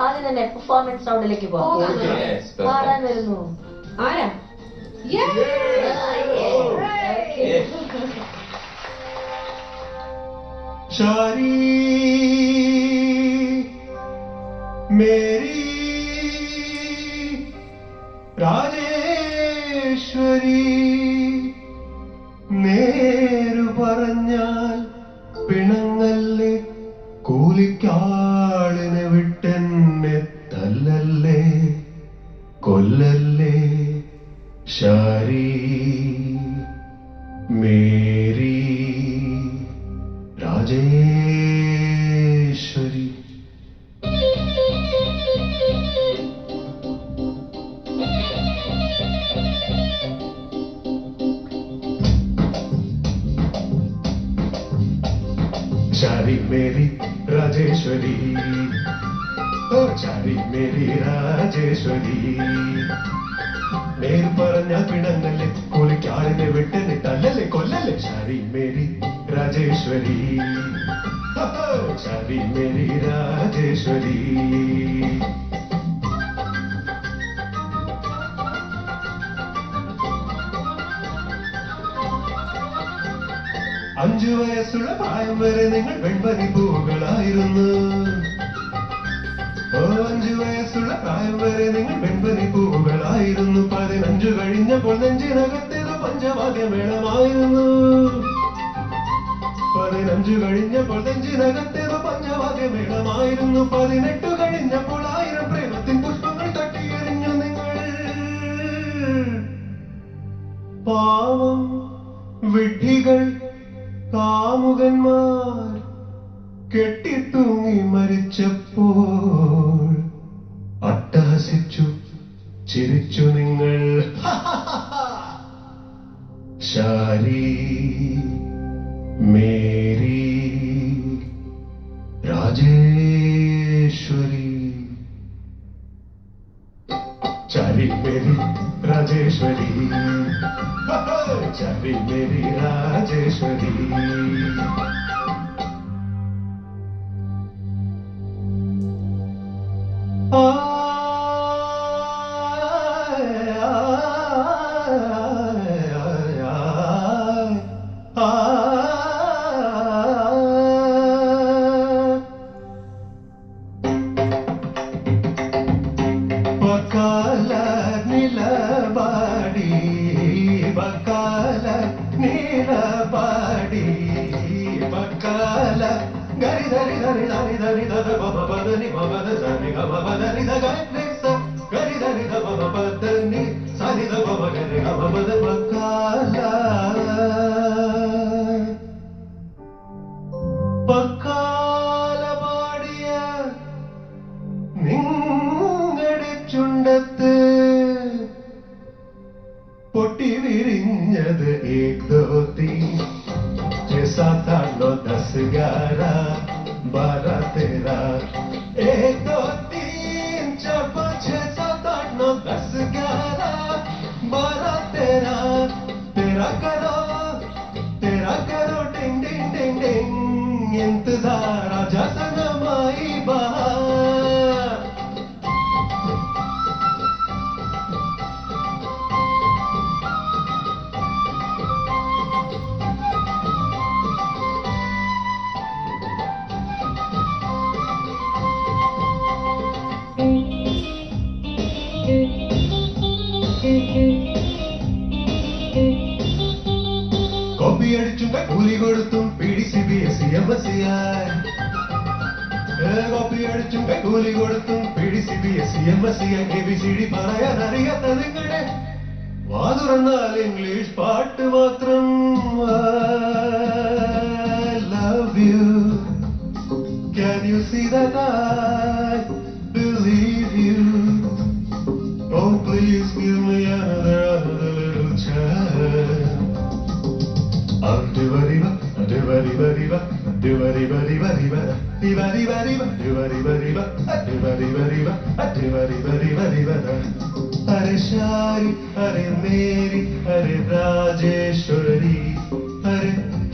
ആദ്യം തന്നെ പെർഫോമൻസ് റൗണ്ടിലേക്ക് പോകാം. പാടാൻ വരുന്നു ആരാ? शारी मेरी രാജേശ്വരി നേരു പറഞ്ഞാൽ പിണങ്ങല്ലേ, കൂലിക്കാളിനെ വിട്ടെന്നെ തല്ലല്ലേ കൊല്ലല്ലേ. ശാരി മേരി രാജേശ്വരി. ശാരി മേരി രാജേശ്വരി, ഓ ശാരി മേരി രാജേശ്വരി നേര് പറഞ്ഞ പിണങ്ങല്ലേ, കൂലിക്കാളിനെ വിട്ടെന്നെ തല്ലല്ലേ കൊല്ലല്ലേ. Shari Mary Rajeshwari, Shari Mary Rajeshwari. അഞ്ചു വയസ്സുള്ള പ്രായം വരെ നിങ്ങൾ വെൺപനി പൂവുകളായിരുന്നു. ഓ 5 വയസ്സുള്ള പ്രായം വരെ നിങ്ങൾ വെൺപനി പൂവുകളായിരുന്നു. 15 കഴിഞ്ഞപ്പോൾ നെഞ്ചിനകത്തേത് പഞ്ചവാദ്യമേളമായിരുന്നു. 15 കഴിഞ്ഞപ്പോൾ നെഞ്ചിനകത്തേത് പഞ്ചവാദ്യമേളമായിരുന്നു. 18 കഴിഞ്ഞപ്പോൾ 1000 പ്രേമത്തിൻ പുഷ്പങ്ങൾ തട്ടിയെറിഞ്ഞു നിങ്ങൾ. പാവം വിഡ്ഢികൾ കാമുകന്മാർ കെട്ടിത്തൂങ്ങി മരിച്ചപ്പോൾ അട്ടഹസിച്ചു ചിരിച്ചു നിങ്ങൾ. Shari Mary Rajeshwari. Shari Mary Rajeshwari, Shari Mary Rajeshwari. ബക്കാല നിലപാടി, ബക്കാല നിലപാടി, ബക്കാല ഗരി ധരി ധരി ധരി ധരി ധ ബബ ബദനി ബബദ സനി ഗ ബബദനി ധ ഗരി സ ഗരി ധരി ധ ബബ ബദനി സനി ധ ബബ ഗരി ഗ ബബദ. ബക്കാല ബക്കാല പാടിയ നിങ്ങളുടെ ചുണ്ടത്ത് പൊട്ടി വിരിഞ്ഞത് ഏക് ദോ തീൻ, सात आठ नौ 10 11 12 13. 1 2 3 4 5 6 7 8 9 10 11 12 13. तेरा करो डिंग डिंग डिंग डिंग इंतजार आजा सनम आई बहार. കോപ്പി അടിച്ചും കൂലി കൊടുത്തും PDCBSE MSc ആയി. കോപ്പി അടിച്ചും കൂലി കൊടുത്തും PDCBSE MSc ആയി. ABCD പറയാൻ അറിയാത്ത നിങ്ങളുടെ വാതുറന്നാൽ ഇംഗ്ലീഷ് പാട്ട് മാത്രം. Love you, can you see that I believe you? Oh please give me another little chance. Diva-diva, diva-diva-diva, diva-diva-diva-diva, diva-diva-diva, diva-diva-diva, diva-diva-diva, diva-diva-diva-diva. अरे शारी अरे मेरी अरे राजेश्वरी, अरे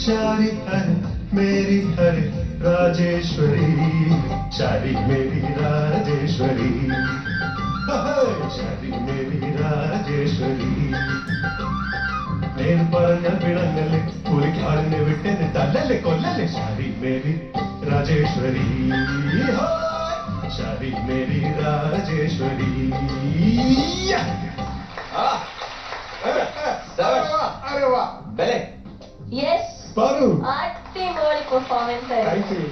शारी अरे मेरी अरे राजेश्वरी शादी मेरी राजेश्वरी शादी मेरी राजेश्वरी నేను പറഞ്ഞ പിണങ്ങല് പുലിക്കാടിനെ വിട്ടെന്ന് തല്ലല്ലേ കൊല്ലല്ലേ शादी मेरी राजेश्वरी शादी मेरी राजेश्वरी യെസ്, പറു അടിപൊളി പെർഫോമൻസ് ആയിരുന്നു. താങ്ക് യു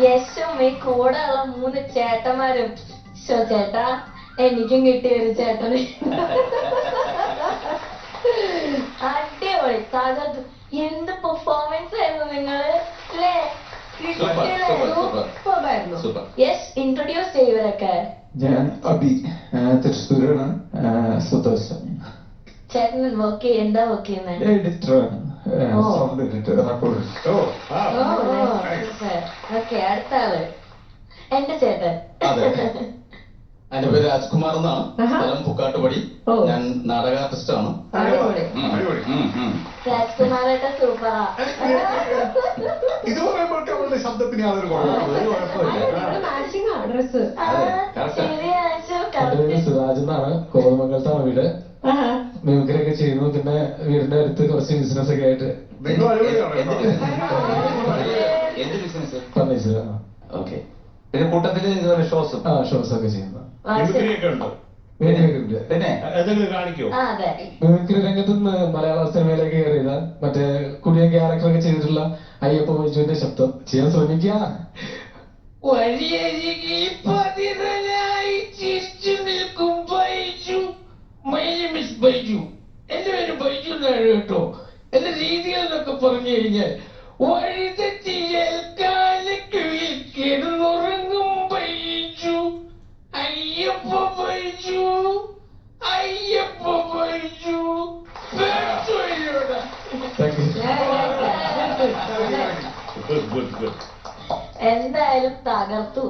യശും ഈ കൂടെ ഉള്ള 3 ചേട്ടന്മാരും. ചേട്ടാ, എനിക്കും കിട്ടിയ ഒരു ചേട്ടന് അടിപൊളി തകർത്തു. എന്ത് പെർഫോമൻസ് ആയിരുന്നു നിങ്ങള് അല്ലേ? യെസ്, ഇൻട്രൊഡ്യൂസ് ചെയ്തവരൊക്കെ. ഞാൻ അബി, തൃശ്ശൂരാണ്, സ്വദേശം. ചേട്ടൻ എന്താ വർക്ക് ചെയ്യുന്നത്? എഡിറ്ററാണ്, സൗണ്ട് എഡിറ്റർ. ഓക്കെ, അടുത്ത ആള് എന്റെ ചേട്ടൻ. എന്റെ പേര് രാജ്കുമാർ എന്നാണ്, സ്ഥലം പുക്കാട്ടുപടി. ഞാൻ നാടക ആർട്ടിസ്റ്റ് ആണ്. അടിപൊളി. രാജ്കുമാറേട്ട സൂപ്പറാ. ഇത് പറയുമ്പോഴൊക്കെ അവളുടെ ശബ്ദത്തിന് യാതൊരു ഡ്രസ്. എന്റെ പേര് സുരാജ് എന്നാണ്, കോതമംഗലത്താണ് വീട്. മിമിക്രിയൊക്കെ ചെയ്യുന്നു. പിന്നെ വീടിന്റെ അടുത്ത് കുറച്ച് ബിസിനസ് ഒക്കെ ആയിട്ട് നിങ്ങൾ അടിപൊളിയാണ്. എന്ത് ബിസിനസ്? ഫർണിച്ചർ. ഓക്കെ. പിന്നെ കൂട്ടത്തില് ഇതുപോലെ ഷോസും ഷോസ് ഒക്കെ ചെയ്യുന്നു. മിമിക്രിയൊക്കെ ഉണ്ടോ? മിമിക്രി പിന്നെ എന്തെങ്കിലും കാണിക്കോ? അതെ, മിമിക്രി രംഗത്ത് നിന്ന് മലയാള സിനിമയിലേക്ക് കയറിയത് മറ്റേ കുടിയ ക്യാരക്ടറൊക്കെ ചെയ്തിട്ടുള്ള അയ്യപ്പ ബൈജുവിന്റെ ശബ്ദം ചെയ്യാൻ ശ്രമിക്കുക. വഴിയരികിൽ പതിനായി ചിരിച്ചു നിൽക്കും Baiju. My name is Baiju. എന്റെ പേര് ബൈജു എന്നാണ് കേട്ടോ. എന്റെ രീതികൾ എന്നൊക്കെ പറഞ്ഞു കഴിഞ്ഞാൽ വഴിതെറ്റിയേൽക്കാലക്കുയിൽ കിടന്നുറങ്ങും ബൈജു. അയ്യപ്പ ബൈജു, അയ്യപ്പ ബൈജു. Thank you. എന്തായാലും തകർത്തു.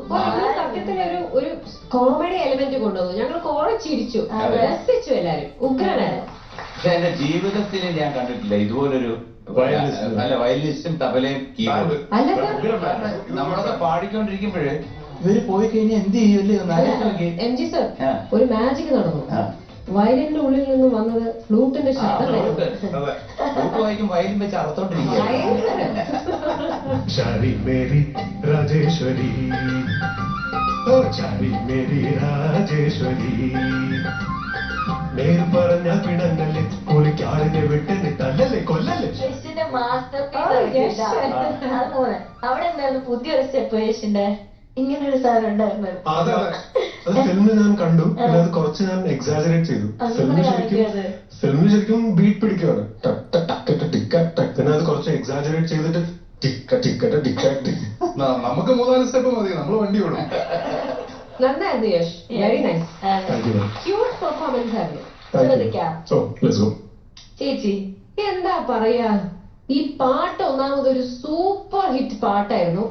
സത്യത്തിലൊരു ഒരു കോമഡി എലിമെന്റ് കൊണ്ടുവന്നു. ഞങ്ങൾ കുറെ ചിരിച്ചു, രസിച്ചു എല്ലാരും. ഉഗ്രനായിരുന്നു. പക്ഷെ എന്റെ ജീവിതത്തിൽ ഞാൻ കണ്ടിട്ടില്ല ഇതുപോലൊരു അല്ല വയലിനിസ്റ്റും തബലയും കീബോർഡും. അല്ല നമ്മളൊക്കെ പാടിക്കൊണ്ടിരിക്കുമ്പോഴേ ഇവര് പോയി കഴിഞ്ഞാൽ എന്ത് ചെയ്യൂല്ലേ? എം ജി സർ, ഒരു മാജിക് നടന്നു. വയലിന്റെ ഉള്ളിൽ നിന്ന് വന്നത് ഫ്ലൂട്ടിന്റെ ശബ്ദമായിരുന്നു. വായിക്കും വയലിൻ വെച്ച് അറുത്തോണ്ടിരിക്കുക. शादी मेरी राजेश्वरी शादी मेरी राजेश्वരി നേർ പറഞ്ഞ പിണങ്ങല്ലേ പുലിക്കാടിനെ വിട്ടെന്ന് തല്ലല്ലേ കൊല്ലല്ലേ. യശിന്റെ മാസ്റ്റർ പീസ്. അതുപോലെ അവിടെ എന്തായിരുന്നു പുതിയൊരു സ്റ്റെപ്പ് യശിന്റെ? ഇങ്ങനൊരു സാധനം ഉണ്ടായിരുന്നത്. അത് ഫിലിമിൽ ഞാൻ കണ്ടു. പിന്നെ അത് കുറച്ച് ഞാൻ എക്സാജറേറ്റ് ചെയ്തു. ഫിലിമിൽ ശരിക്കും ബീറ്റ് പിടിക്കുകയാണ്. പിന്നെ അത് കുറച്ച് എക്സാജറേറ്റ് ചെയ്തിട്ട് നമുക്ക് 3-4 സ്റ്റെപ്പ് മതി, നമ്മൾ വണ്ടി വിടും. നന്നായിരുന്നു Yash, very nice. Cute performance ആയിരുന്നു. ചോദിക്കാം ചേച്ചി, എന്താ പറയാ, ഈ പാട്ട് ഒന്നാമതൊരു സൂപ്പർ ഹിറ്റ് പാട്ടായിരുന്നു.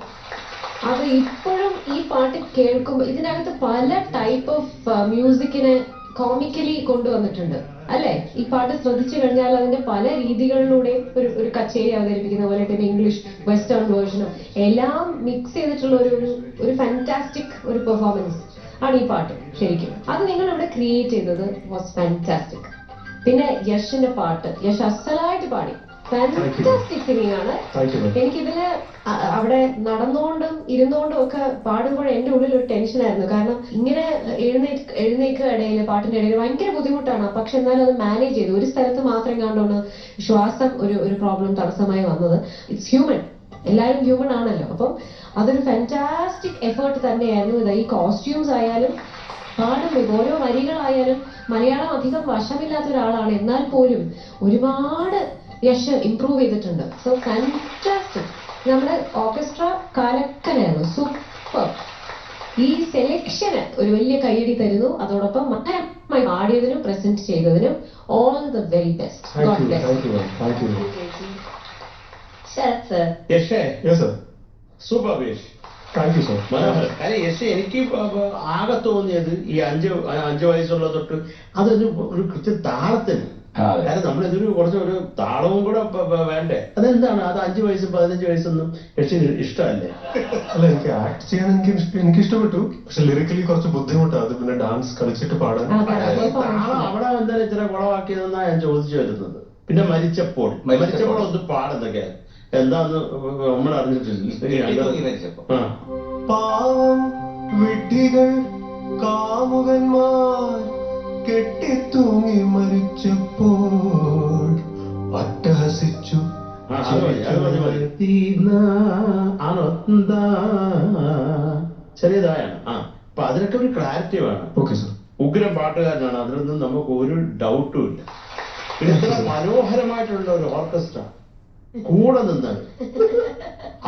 അത് ഇപ്പോഴും ഈ പാട്ട് കേൾക്കുമ്പോൾ ഇതിനകത്ത് പല ടൈപ്പ് ഓഫ് മ്യൂസിക്കിനെ കോമിക്കലി കൊണ്ടുവന്നിട്ടുണ്ട് അല്ലെ? ഈ പാട്ട് ശ്രദ്ധിച്ചു കഴിഞ്ഞാൽ അതിന്റെ പല രീതികളിലൂടെയും ഒരു കച്ചേരി അവതരിപ്പിക്കുന്ന പോലെ തന്നെ ഇംഗ്ലീഷ് വെസ്റ്റേൺ വേർഷനും എല്ലാം മിക്സ് ചെയ്തിട്ടുള്ള ഒരു ഫാന്റാസ്റ്റിക് ഒരു പെർഫോമൻസ് ആണ് ഈ പാട്ട്. ശരിക്കും അത് നിങ്ങൾ ഇവിടെ ക്രിയേറ്റ് ചെയ്തത് വാസ് ഫാന്റാസ്റ്റിക്. പിന്നെ യഷിന്റെ പാട്ട്, യശ് അസലായിട്ട് പാടി. ഫാന്റാസ്റ്റിക് സിംഗിങ് ആണ്. എനിക്കിതില് അവിടെ നടന്നുകൊണ്ടും ഇരുന്നുകൊണ്ടും ഒക്കെ പാടുമ്പോൾ എന്റെ ഉള്ളിൽ ഒരു ടെൻഷനായിരുന്നു. കാരണം ഇങ്ങനെ എഴുന്നേൽക്കുക ഇടയിൽ പാട്ടിന്റെ ഇടയിൽ ഭയങ്കര ബുദ്ധിമുട്ടാണ്. പക്ഷെ എന്നാലും അത് മാനേജ് ചെയ്തു. ഒരു സ്ഥലത്ത് മാത്രം കണ്ടുകൊണ്ട് ശ്വാസം ഒരു പ്രോബ്ലം തടസ്സമായി വന്നത്. ഇറ്റ്സ് ഹ്യൂമൻ, എല്ലാവരും ഹ്യൂമൻ ആണല്ലോ. അപ്പം അതൊരു ഫാന്റാസ്റ്റിക് എഫേർട്ട് തന്നെയായിരുന്നു. ഇത് ഈ കോസ്റ്റ്യൂംസ് ആയാലും പാടുമ്പോൾ ഓരോ വരികളായാലും മലയാളം അധികം വശമില്ലാത്ത ഒരാളാണ്, എന്നാൽ പോലും ഒരുപാട് യശ് ഇംപ്രൂവ് ചെയ്തിട്ടുണ്ട്. So fantastic. നമ്മുടെ ഓർക്കസ്ട്ര കാലക്കലായിരുന്നു, സൂപ്പർ. ഈ സെലക്ഷന് ഒരു വലിയ കയ്യടി തരുന്നു. അതോടൊപ്പം മനോഹരമായി പാടിയതിനും പ്രസന്റ് ചെയ്തതിനും all the very best. God bless. Super Yash, thank you sir. മനോഹരം. കാരണം യശ് എനിക്ക് ആകെ തോന്നിയത് ഈ 5 വയസ്സുള്ള തൊട്ട് അതൊരു കൃത്യ താളത്തിന് അതെ. കാരണം നമ്മളിതൊരു കുറച്ചൊരു താളവും കൂടെ വേണ്ടേ. അതെന്താണ് അത് 5 വയസ്സും 15 വയസ്സൊന്നും യക്ഷിന് ഇഷ്ടമല്ലേ? അല്ല, എനിക്ക് ആക്ട് ചെയ്യാൻ എനിക്ക് ഇഷ്ടപ്പെട്ടു. പക്ഷെ ലിറിക്കലി കുറച്ച് ബുദ്ധിമുട്ടാണ്. അത് പിന്നെ ഡാൻസ് കളിച്ചിട്ട് പാടാൻ. താളം അവിടെ എന്തായാലും ഇച്ചിരി കുളവാക്കിയതെന്നാ ഞാൻ ചോദിച്ചു വരുന്നത്. പിന്നെ മരിച്ചപ്പോൾ ഒന്ന് പാടുന്നൊക്കെ എന്താന്ന് നമ്മൾ അറിഞ്ഞിട്ടില്ല. പാവം വിഡ്ഢികൾ കാമുകന്മാർ കെട്ടിത്തൂങ്ങി മരിച്ചപ്പോൾ അട്ടഹസിച്ചു. ചെറിയതായാണ്. അപ്പൊ അതിനൊക്കെ ഒരു ക്ലാരിറ്റി വേണം. Okay sir. ഉഗ്രം പാട്ടുകാരനാണ്, അതിലൊന്നും നമുക്ക് ഒരു ഡൗട്ടും ഇല്ല. പിന്നെ ഇത്ര മനോഹരമായിട്ടുള്ള ഒരു ഓർക്കസ്ട്ര കൂടെ നിന്നാണ്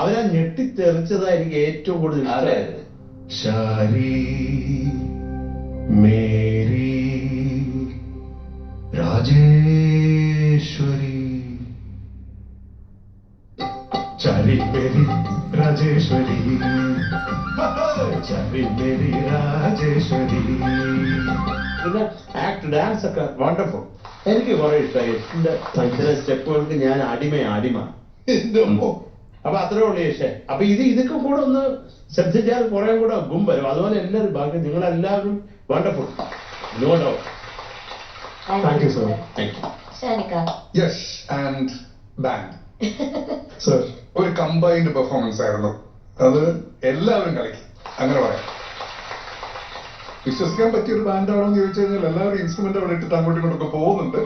അവരെ ഞെട്ടിത്തെറിച്ചതായിരിക്കും ഏറ്റവും കൂടുതൽ ഇഷ്ടമായത്. ശാരി മേരി രാജേശ്വരി, ചാരി മേരി രാജേശ്വരി, ചാരി മേരി രാജേശ്വരി. പിന്നെ ആക്ട് ഡാൻസ് ഒക്കെ വണ്ടർഫുൾ. എനിക്ക് കുറെ ഇഷ്ടമായി. ചില സ്റ്റെപ്പുകൾക്ക് ഞാൻ അടിമ. അപ്പൊ അത്രേ ഉള്ളൂ യേശേ. അപ്പൊ ഇതൊക്കെ കൂടെ ഒന്ന് ശ്രദ്ധിച്ചാൽ കുറെ കൂടെ ഗും വരും. അതുപോലെ എല്ലാവരും ബാക്കി നിങ്ങളെല്ലാവരും wonderful, no doubt. Thank you sir. Shanika. Yes and band sir. ഒരു കമ്പൈൻഡ് പെർഫോമൻസ് ആയിരുന്നു. അത് എല്ലാവരും കളിക്കും, അങ്ങനെ പറയാം. വിശ്വസിക്കാൻ പറ്റിയ ഒരു ബാൻഡാണോ എന്ന് ചോദിച്ചു കഴിഞ്ഞാൽ എല്ലാവരും ഇൻസ്ട്രുമെന്റ് അവിടെ ഇട്ടിട്ട് അങ്ങോട്ടും ഇങ്ങോട്ടൊക്കെ പോകുന്നുണ്ട്.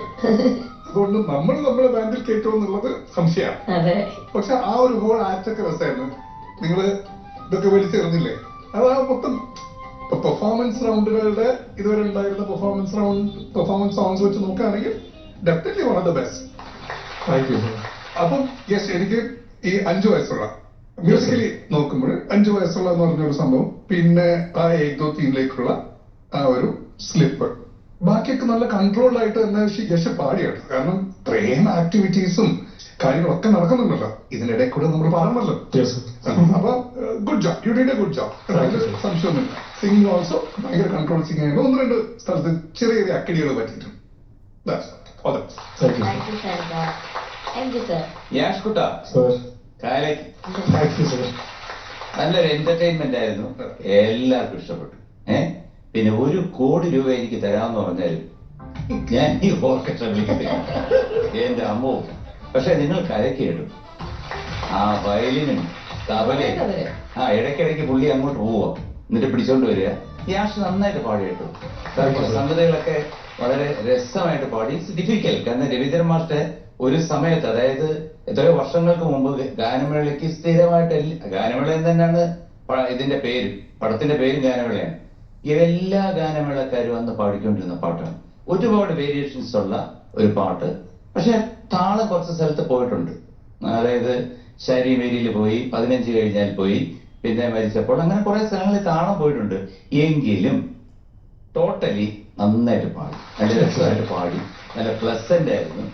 അതുകൊണ്ട് നമ്മളെ ബാൻഡിൽ കേട്ടോ എന്നുള്ളത് സംശയമാണ്. പക്ഷെ ആ ഒരു ഹോൾ ആക്ടൊക്കെ രസമായിരുന്നു. നിങ്ങള് ഇതൊക്കെ വലിച്ചെറിഞ്ഞില്ലേ, അത് ആ മൊത്തം പെർഫോമൻസ് റൗണ്ടുകളുടെ ഇതുവരെ ഉണ്ടായിരുന്ന പെർഫോമൻസ് സോങ്സ് വെച്ച് നോക്കുകയാണെങ്കിൽ definitely one of the best. Thank you sir. അപ്പം യെസ്, എനിക്ക് ഈ 5 വയസ്സുള്ള മ്യൂസിക്കലി നോക്കുമ്പോൾ 5 വയസ്സുള്ള എന്ന് പറഞ്ഞൊരു സംഭവം, പിന്നെ ആ ഏക് ദോ തീനിലേക്കുള്ള ആ ഒരു സ്ലിപ്പ്, ബാക്കിയൊക്കെ നല്ല കൺട്രോൾഡ് തന്നെ യശ് പാടിയാണ്. കാരണം ഇത്രയും ആക്ടിവിറ്റീസും കാര്യങ്ങളൊക്കെ നടക്കുന്നുണ്ടല്ലോ, ഇതിനിടയിൽ കൂടെ നമ്മൾ പാടണമല്ലോ. അപ്പൊ good job, you did A good job, സംശയമൊന്നുമില്ല. സിംഗിങ് ഓൾസോ ഭയങ്കര കൺട്രോൾ സിംഗിങ് ആയിരുന്നു. 1-2 സ്ഥലത്ത് ചെറിയ ചെറിയ അക്കടികൾ പറ്റിയിട്ടുണ്ട്. നല്ലൊരു എന്റർടൈൻമെന്റ് ആയിരുന്നു, എല്ലാവർക്കും ഇഷ്ടപ്പെട്ടു. പിന്നെ 1 കോടി രൂപ എനിക്ക് തരാമെന്ന് പറഞ്ഞാലും ഞാൻ ഈ ഓർക്കസ്ട്ര വിളിക്കത്തില്ല, എന്റെ അമ്മോ. പക്ഷെ നിങ്ങൾ കരക്കേടും ആ വയലിനും തബലയും ഇടയ്ക്കിടയ്ക്ക് പുള്ളി അങ്ങോട്ട് പോവുക, എന്നിട്ട് പിടിച്ചോണ്ട് വരിക. യാഷ് നന്നായിട്ട് പാടി കേട്ടു. സംഗതികളൊക്കെ വളരെ രസമായിട്ട് പാടി. ഡിഫിക്കൽട്ട്, കാരണം രവീന്ദ്രൻ മാസ്റ്റർ ഒരു സമയത്ത്, അതായത് എത്രയോ വർഷങ്ങൾക്ക് മുമ്പ് ഗാനമേളയ്ക്ക് സ്ഥിരമായിട്ട്, ഗാനമേള തന്നെയാണ് ഇതിന്റെ പേര്, പടത്തിന്റെ പേരും ഗാനമേളയാണ്. എല്ലാ ഗാനമേളക്കാരും അന്ന് പാടിക്കൊണ്ടിരുന്ന പാട്ടാണ്. ഒരുപാട് വേരിയേഷൻസ് ഉള്ള ഒരു പാട്ട്. പക്ഷെ താളം കുറച്ച് സ്ഥലത്ത് പോയിട്ടുണ്ട്. അതായത് ശരീമേരിയിൽ പോയി, 15 കഴിഞ്ഞാൽ പോയി, പിന്നെ മരിച്ചപ്പോൾ, അങ്ങനെ കുറെ സ്ഥലങ്ങളിൽ താളം പോയിട്ടുണ്ട്. എങ്കിലും ടോട്ടലി നന്നായിട്ട് പാടി, നല്ല രസമായിട്ട് പാടി, നല്ല പ്ലസന്റ് ആയിരുന്നു.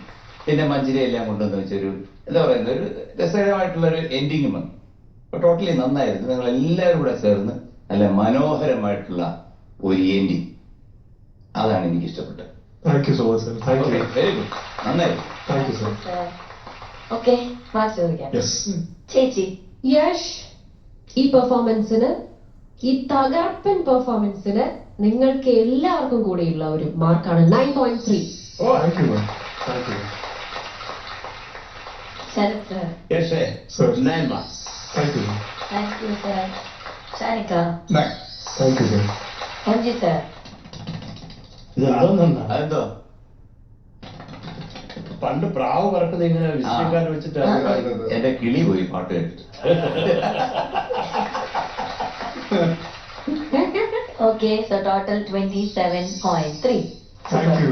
പിന്നെ മഞ്ജരിയെല്ലാം കൊണ്ടുവന്ന് വെച്ചൊരു എന്താ പറയുന്നത്, ഒരു രസകരമായിട്ടുള്ളൊരു എൻഡിങ് വന്നു. അപ്പൊ ടോട്ടലി നന്നായിരുന്നു. നിങ്ങൾ എല്ലാവരും കൂടെ ചേർന്ന് നല്ല മനോഹരമായിട്ടുള്ള ഒരു എൻഡിങ്, അതാണ് എനിക്ക് ഇഷ്ടപ്പെട്ടത്. Thank you so much sir. Thank you. Very good, നന്നായി. Thank you sir. Okay, mark ചോദിക്കാം. ചേച്ചി. യശ്, ഈ പെർഫോമൻസിന്, ഈ തകർപ്പൻ പെർഫോമൻസിന് നിങ്ങൾക്ക് എല്ലാവർക്കും കൂടിയുള്ള ഒരു മാർക്കാണ് 9.3. Thank you ma'am. Thank you. Sarath sir. Sir. 9 marks. Thank you. Thank you sir. Shanika. Thank you sir. MG sir. അതെന്തോ പണ്ട് പ്രാവ് പറക്കുന്നത് ഇങ്ങനെ വിശ്വക്കാർ വെച്ചിട്ടാണ്. എന്റെ കിളി പോയി പാട്ട് കേട്ടിട്ട്. Okay, so total 27.3. Thank you.